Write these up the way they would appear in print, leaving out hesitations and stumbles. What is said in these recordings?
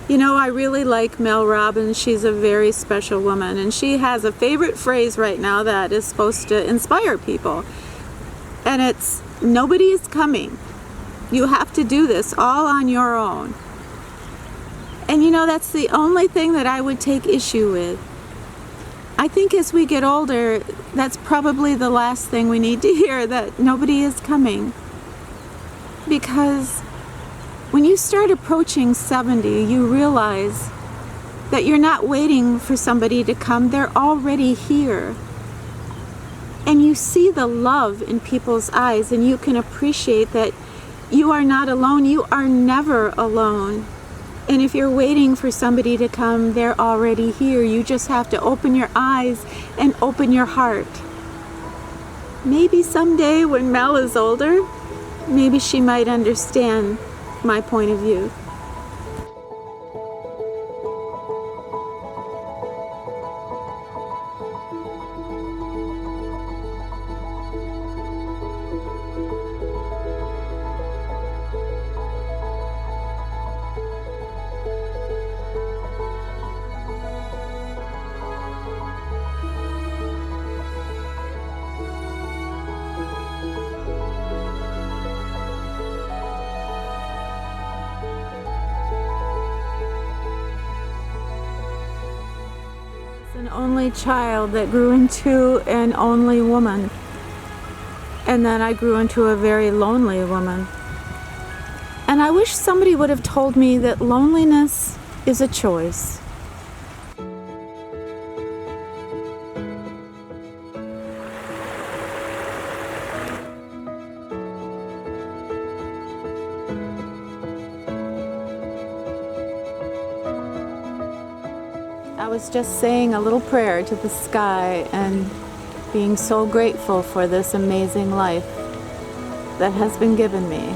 You know, I really like Mel Robbins. She's a very special woman, and she has a favorite phrase right now that is supposed to inspire people. And it's, nobody is coming. You have to do this all on your own. And you know, that's the only thing that I would take issue with. I think as we get older, that's probably the last thing we need to hear, that nobody is coming. Because when you start approaching 70, you realize that you're not waiting for somebody to come, they're already here. And you see the love in people's eyes, and you can appreciate that you are not alone, you are never alone. And if you're waiting for somebody to come, they're already here. You just have to open your eyes and open your heart. Maybe someday when Mel is older, maybe she might understand my point of view. An only child that grew into an only woman, and then I grew into a very lonely woman. And I wish somebody would have told me that loneliness is a choice. I was just saying a little prayer to the sky and being so grateful for this amazing life that has been given me.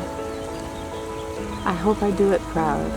I hope I do it proud.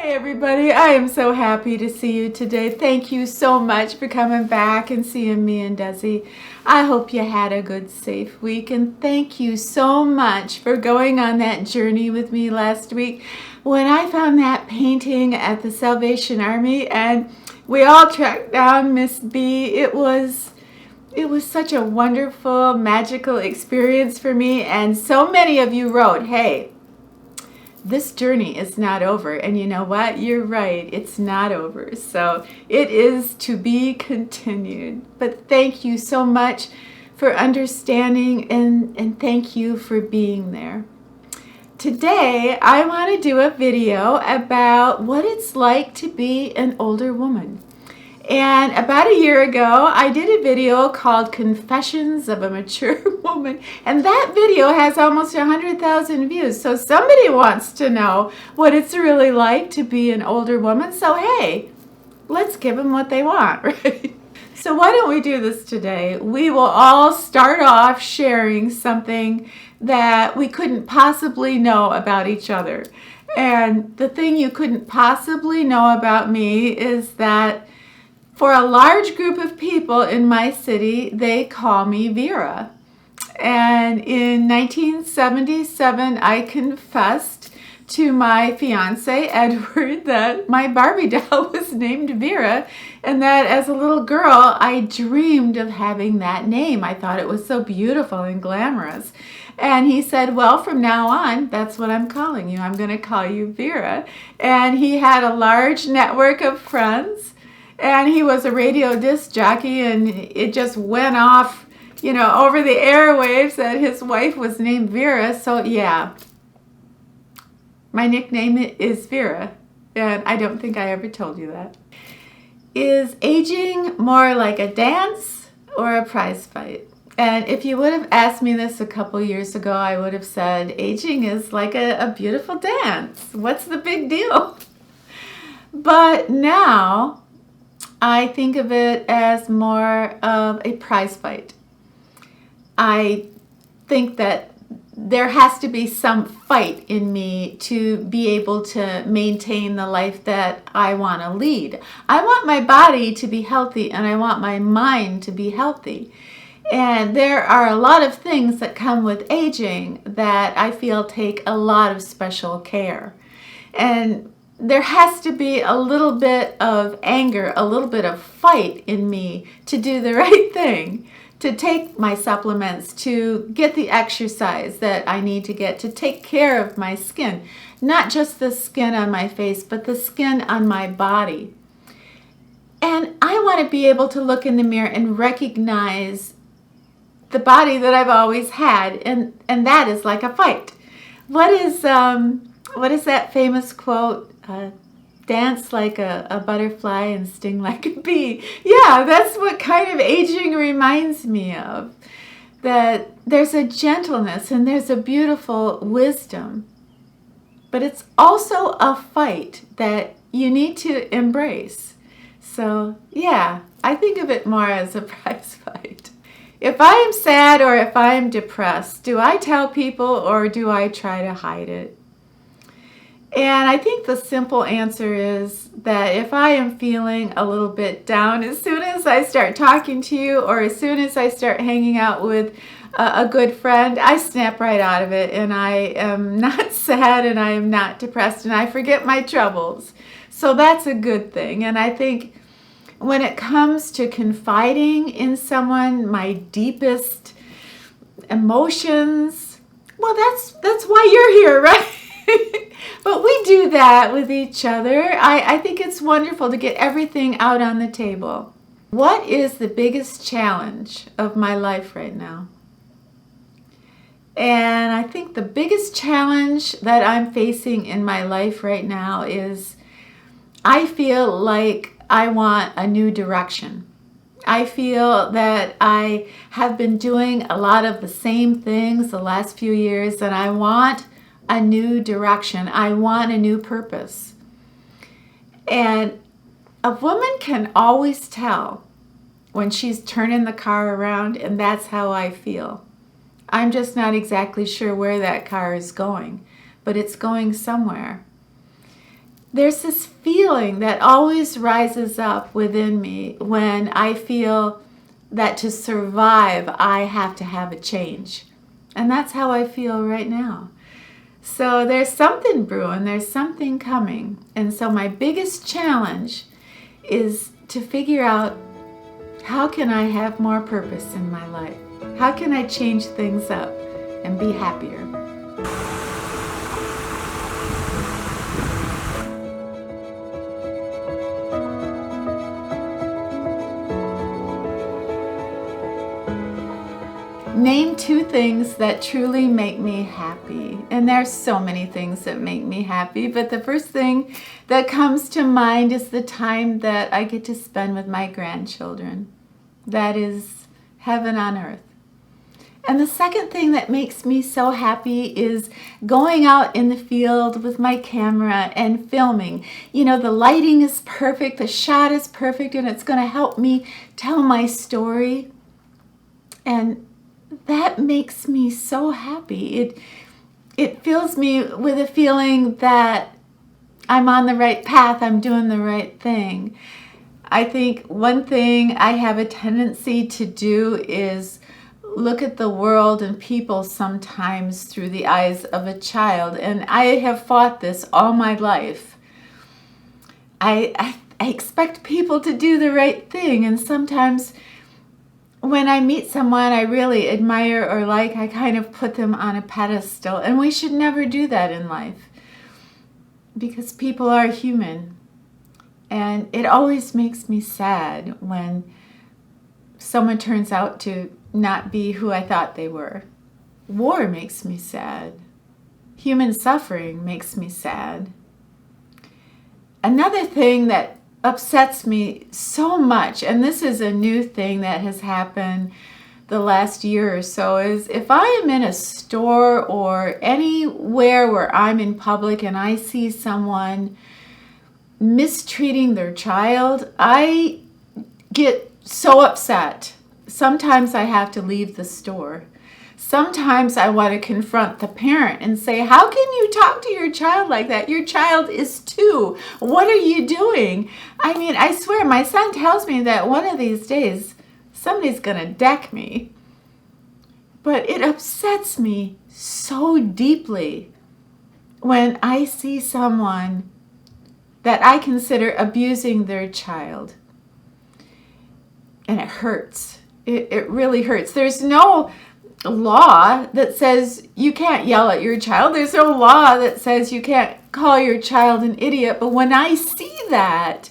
Everybody, I am so happy to see you today. Thank you so much for coming back and seeing me and Desi. I hope you had a good, safe week, and thank you so much for going on that journey with me last week when I found that painting at the Salvation Army and we all tracked down Miss B. It was such a wonderful, magical experience for me, and so many of you wrote, hey, this journey is not over. And you know what? You're right. It's not over. So it is to be continued. But thank you so much for understanding, and thank you for being there. Today, I want to do a video about what it's like to be an older woman. And about a year ago, I did a video called Confessions of a Mature Woman, and that video has almost 100,000 views. So somebody wants to know what it's really like to be an older woman. So hey, let's give them what they want, right? So why don't we do this today? We will all start off sharing something that we couldn't possibly know about each other. And the thing you couldn't possibly know about me is that for a large group of people in my city, they call me Vera. And in 1977, I confessed to my fiance, Edward, that my Barbie doll was named Vera, and that as a little girl, I dreamed of having that name. I thought it was so beautiful and glamorous. And he said, well, from now on, that's what I'm calling you. I'm going to call you Vera. And he had a large network of friends. And he was a radio disc jockey, and it just went off over the airwaves that his wife was named Vera. So yeah, my nickname is Vera, and I don't think I ever told you that. Is aging more like a dance or a prize fight? And if you would have asked me this a couple years ago, I would have said aging is like a beautiful dance. What's the big deal? But now I think of it as more of a prize fight. I think that there has to be some fight in me to be able to maintain the life that I want to lead. I want my body to be healthy and I want my mind to be healthy. And there are a lot of things that come with aging that I feel take a lot of special care. And there has to be a little bit of anger, a little bit of fight in me to do the right thing, to take my supplements, to get the exercise that I need to get, to take care of my skin. Not just the skin on my face, but the skin on my body. And I want to be able to look in the mirror and recognize the body that I've always had, and that is like a fight. What is that famous quote? Dance like a butterfly and sting like a bee. Yeah, that's what kind of aging reminds me of. That there's a gentleness and there's a beautiful wisdom, but it's also a fight that you need to embrace. So yeah, I think of it more as a prize fight. If I am sad or if I am depressed, do I tell people or do I try to hide it? And I think the simple answer is that if I am feeling a little bit down, as soon as I start talking to you or as soon as I start hanging out with a good friend, I snap right out of it and I am not sad and I am not depressed and I forget my troubles. So that's a good thing. And I think when it comes to confiding in someone, my deepest emotions, well, that's why you're here, right? But we do that with each other. I think it's wonderful to get everything out on the table. What is the biggest challenge of my life right now? And I think the biggest challenge that I'm facing in my life right now is I feel like I want a new direction. I feel that I have been doing a lot of the same things the last few years, and I want a new direction. I want a new purpose. And a woman can always tell when she's turning the car around, and that's how I feel. I'm just not exactly sure where that car is going, but it's going somewhere. There's this feeling that always rises up within me when I feel that to survive, I have to have a change. And that's how I feel right now. So there's something brewing, there's something coming. And so my biggest challenge is to figure out, how can I have more purpose in my life? How can I change things up and be happier? Name 2 things that truly make me happy. And there's so many things that make me happy, but the first thing that comes to mind is the time that I get to spend with my grandchildren. That is heaven on earth. And the second thing that makes me so happy is going out in the field with my camera and filming. You know, the lighting is perfect, the shot is perfect, and it's going to help me tell my story. And that makes me so happy. It fills me with a feeling that I'm on the right path, I'm doing the right thing. I think one thing I have a tendency to do is look at the world and people sometimes through the eyes of a child. And I have fought this all my life. I expect people to do the right thing, and sometimes when I meet someone I really admire or like, I kind of put them on a pedestal, and we should never do that in life because people are human. And it always makes me sad when someone turns out to not be who I thought they were. War makes me sad. Human suffering makes me sad. Another thing that upsets me so much, and this is a new thing that has happened the last year or so, is if I am in a store or anywhere where I'm in public and I see someone mistreating their child, I get so upset. Sometimes I have to leave the store. Sometimes I want to confront the parent and say, how can you talk to your child like that? Your child is 2. What are you doing? I mean, I swear, my son tells me that one of these days, somebody's going to deck me. But it upsets me so deeply when I see someone that I consider abusing their child. And it hurts. It really hurts. There's no law that says you can't yell at your child. There's no law that says you can't call your child an idiot. But when I see that,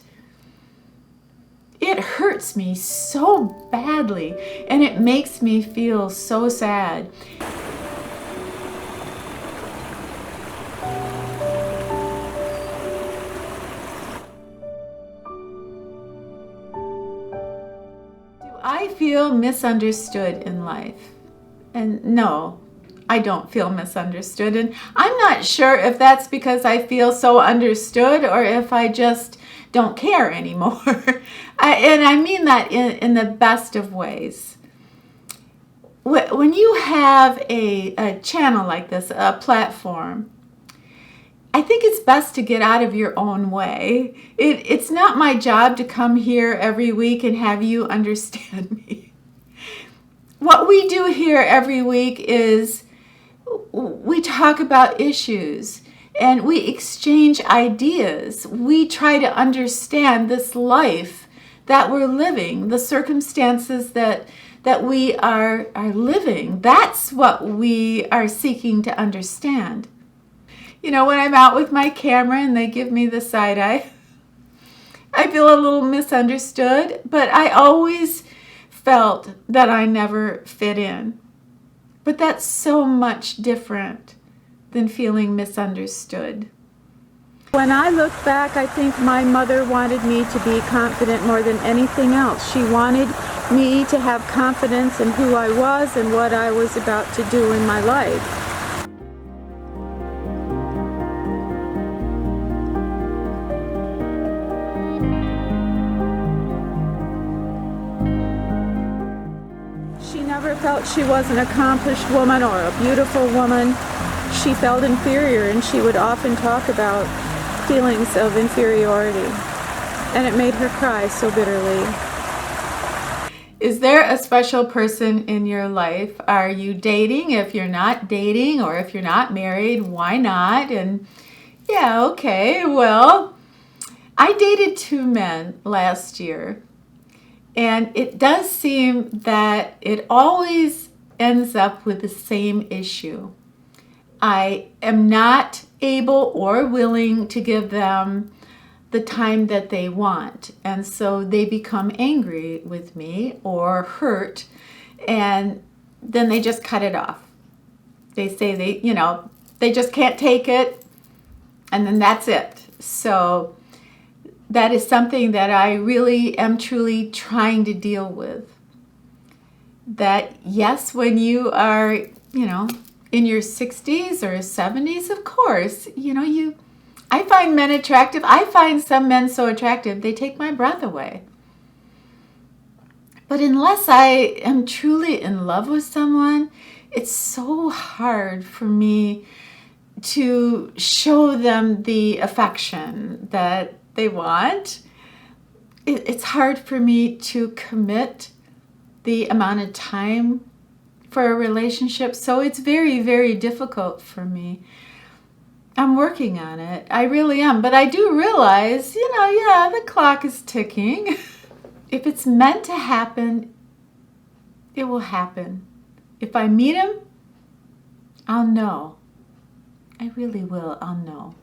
it hurts me so badly, and it makes me feel so sad. Do I feel misunderstood in life? And no, I don't feel misunderstood. And I'm not sure if that's because I feel so understood or if I just don't care anymore. And I mean that in the best of ways. When you have a channel like this, a platform, I think it's best to get out of your own way. It's not my job to come here every week and have you understand me. What we do here every week is we talk about issues and we exchange ideas. We try to understand this life that we're living, the circumstances that we are living. That's what we are seeking to understand. You know, when I'm out with my camera and they give me the side eye, I feel a little misunderstood, but I always felt that I never fit in. But that's so much different than feeling misunderstood. When I look back, I think my mother wanted me to be confident more than anything else. She wanted me to have confidence in who I was and what I was about to do in my life. She never felt she was an accomplished woman or a beautiful woman. She felt inferior, and she would often talk about feelings of inferiority, and it made her cry so bitterly. Is there a special person in your life? Are you dating? If you're not dating, or if you're not married, why not? And yeah, okay, well, I dated 2 men last year. And it does seem that it always ends up with the same issue. I am not able or willing to give them the time that they want. And so they become angry with me or hurt, and then they just cut it off. They say they just can't take it, and then that's it. So that is something that I really am truly trying to deal with. That yes, when you are, in your 60s or 70s, of course, I find men attractive. I find some men so attractive, they take my breath away. But unless I am truly in love with someone, it's so hard for me to show them the affection that they want. It's hard for me to commit the amount of time for a relationship, so it's very, very difficult for me. I'm working on it. I really am. But I do realize, the clock is ticking. If it's meant to happen, it will happen. If I meet him, I'll know. I really will. I'll know.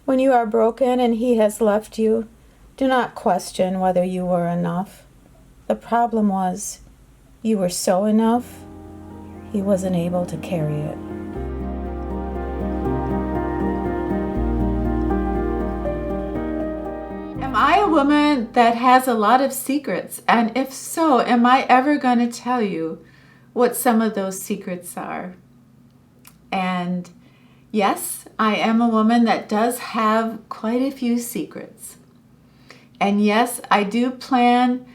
When you are broken and he has left you, do not question whether you were enough. The problem was you were so enough, he wasn't able to carry it. Am I a woman that has a lot of secrets? And if so, am I ever going to tell you what some of those secrets are? And yes, I am a woman that does have quite a few secrets. And yes, I do plan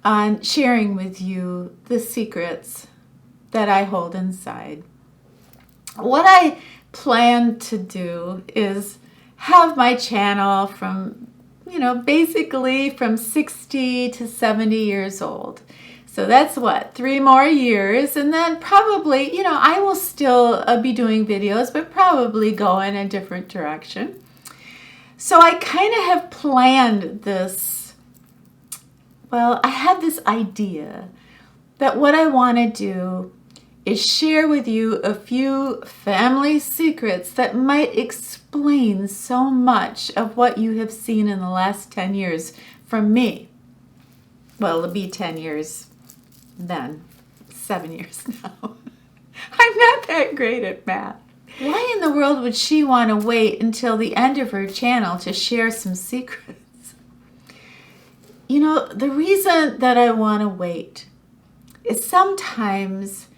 on sharing with you the secrets that I hold inside. What I plan to do is have my channel from, basically from 60 to 70 years old. So that's 3 more years, and then probably, I will still be doing videos, but probably go in a different direction. So I kind of have planned this. Well, I have this idea that what I want to do is share with you a few family secrets that might explain so much of what you have seen in the last 10 years from me. Well, it'll be 10 years then, 7 years now. I'm not that great at math. Why in the world would she want to wait until the end of her channel to share some secrets? The reason that I want to wait is sometimes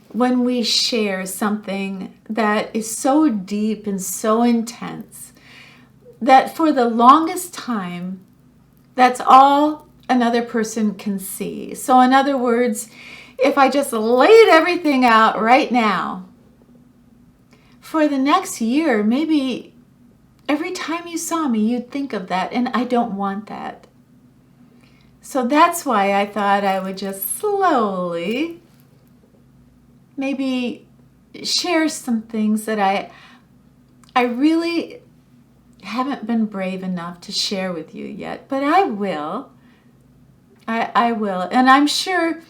when we share something that is so deep and so intense that for the longest time, that's all another person can see. So in other words, if I just laid everything out right now, for the next year, maybe every time you saw me, you'd think of that, and I don't want that. So that's why I thought I would just slowly maybe share some things that I really haven't been brave enough to share with you yet, but I will. I will. And I'm sure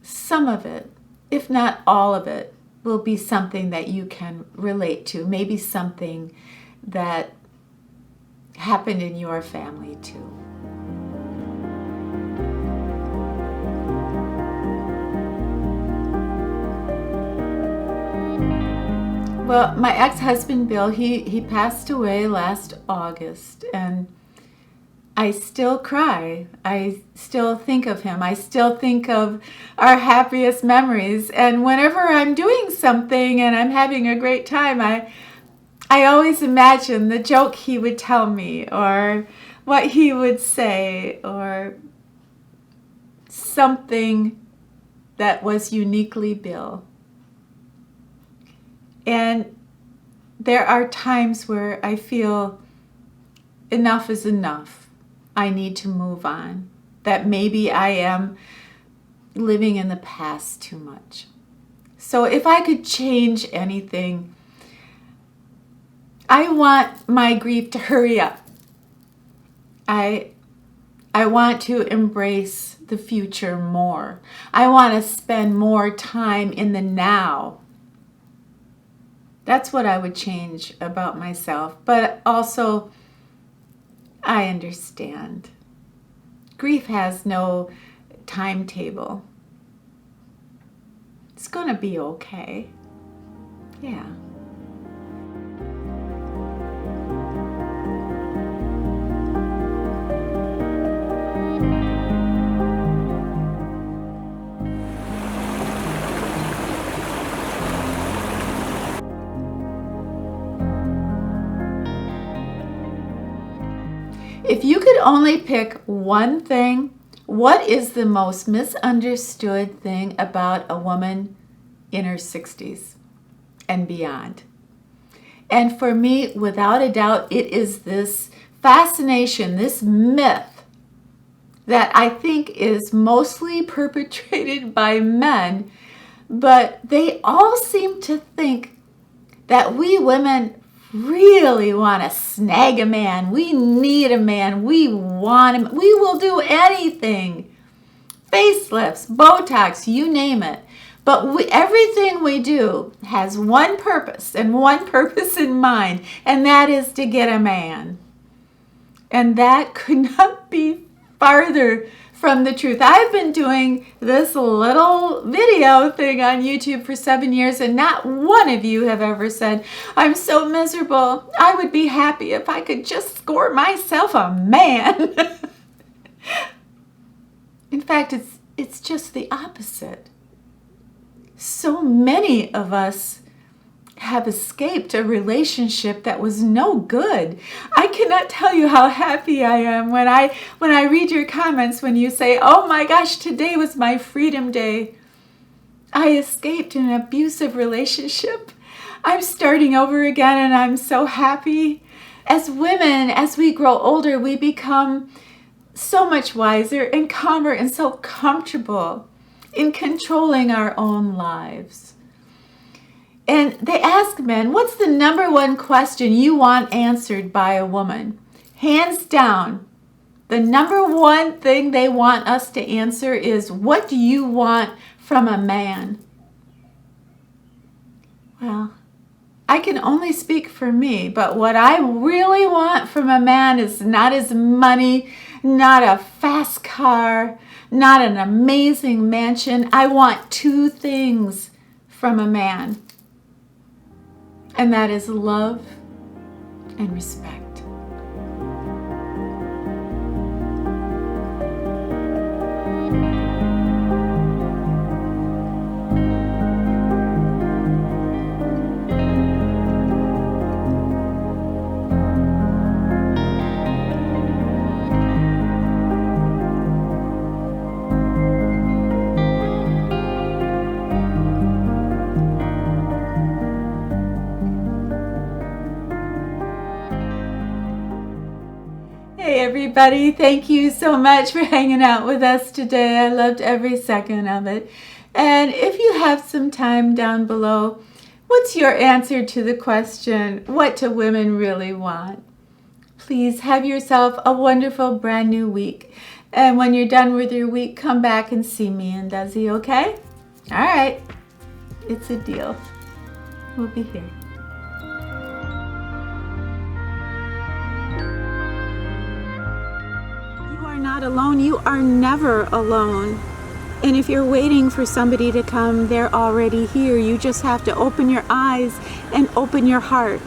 some of it, if not all of it, will be something that you can relate to. Maybe something that happened in your family too. Well, my ex-husband, Bill, he passed away last August, and I still cry. I still think of him. I still think of our happiest memories. And whenever I'm doing something and I'm having a great time, I always imagine the joke he would tell me, or what he would say, or something that was uniquely Bill. And there are times where I feel enough is enough. I need to move on. That maybe I am living in the past too much. So if I could change anything, I want my grief to hurry up. I want to embrace the future more. I want to spend more time in the now. That's what I would change about myself. But also, I understand. Grief has no timetable. It's going to be okay. Yeah. If you could only pick one thing, what is the most misunderstood thing about a woman in her 60s and beyond? And for me, without a doubt, it is this fascination, this myth that I think is mostly perpetrated by men, but they all seem to think that we women really want to snag a man. We need a man. We want him. We will do anything. Facelifts, Botox, you name it. But everything we do has one purpose and one purpose in mind, and that is to get a man. And that could not be farther from the truth. I've been doing this little video thing on YouTube for 7 years, and not one of you have ever said, I'm so miserable. I would be happy if I could just score myself a man. In fact, it's just the opposite. So many of us have escaped a relationship that was no good. I cannot tell you how happy I am when I read your comments when you say, oh my gosh, today was my freedom day. I escaped an abusive relationship. I'm starting over again and I'm so happy. As women, as we grow older, we become so much wiser and calmer and so comfortable in controlling our own lives. And they ask men, what's the number one question you want answered by a woman? Hands down, the number one thing they want us to answer is, what do you want from a man? Well, I can only speak for me, but what I really want from a man is not his money, not a fast car, not an amazing mansion. I want two things from a man. And that is love and respect. Hey everybody, thank you so much for hanging out with us today. I loved every second of it. And if you have some time down below, what's your answer to the question, what do women really want? Please have yourself a wonderful brand new week. And when you're done with your week, come back and see me and Desi, okay? All right, it's a deal. We'll be here. Not alone. You are never alone. And if you're waiting for somebody to come, they're already here. You just have to open your eyes and open your heart.